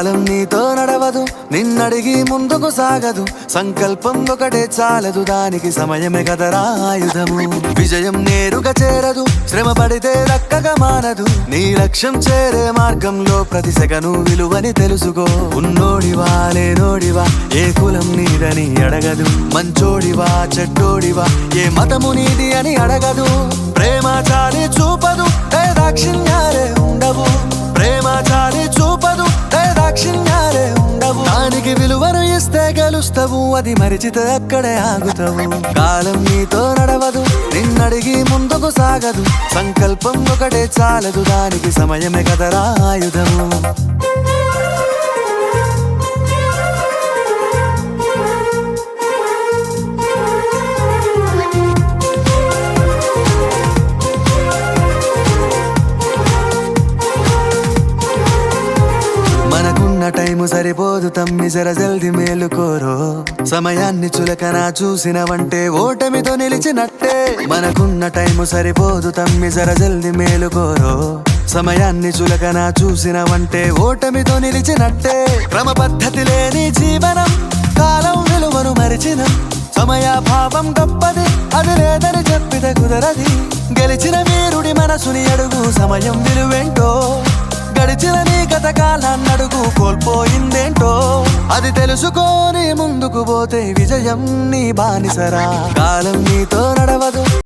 కాలం నీతో నడవదు, నిన్నడిగి ముందుకు సాగదు. సంకల్పం ఒకటే చాలదు, దానికి సమయమే కదరా ఆయుధము. విజయం నేరుగా చేరదు, శ్రమ పడితే దక్కగా మానదు. నీ లక్ష్యం చేరే మార్గంలో ప్రతి సెకను విలువని తెలుసుకో. ఉన్నోడివా లేనోడివా, ఏ కులం నీదని అడగదు. మంచోడివా చెడ్డోడివా, ఏ మతము నీది అని అడగదు. ప్రేమ చాలి చూపదు, దాక్షిణ్యాలే ఉండవు. ప్రేమ చాలి చూపదు, దాక్షిణ్యాలే ఉండవు. దానికి విలువను ఇస్తే గెలుస్తావు, అది మరిచితే అక్కడే ఆగుతావు. కాలం నీతో నడవదు, నిన్నడిగి ముందుకు సాగదు. సంకల్పం ఒకటే చాలదు, దానికి సమయమే కదరా ఆయుధము. మనకున్న టైము సరిపోదు తమ్మి, జర జల్ది మేలుకోరో. సమయాన్ని చులకన చూసినవంటే ఓటమితో నిలిచినట్టే. మనకున్న టైము సరిపోదు తమ్మి, జర జల్ది మేలుకోరో. సమయాన్ని చులకన చూసినవంటే ఓటమితో నిలిచినట్టే. క్రమ పద్ధతి లేని జీవనం, కాలం విలువను మరిచిన. సమయాభావం గొప్పది, అది లేదని చెప్పితే కుదరది. గెలిచిన వీరుడి మనసుని అడుగు, సమయం విలువేంటో. గడిచిన నీ గత కాలాన్నడుగు, కోల్పోయిందేంటో. అది తెలుసుకొని ముందుకు పోతే విజయం నీ బానిసరా. కాలం నీతో నడవదు.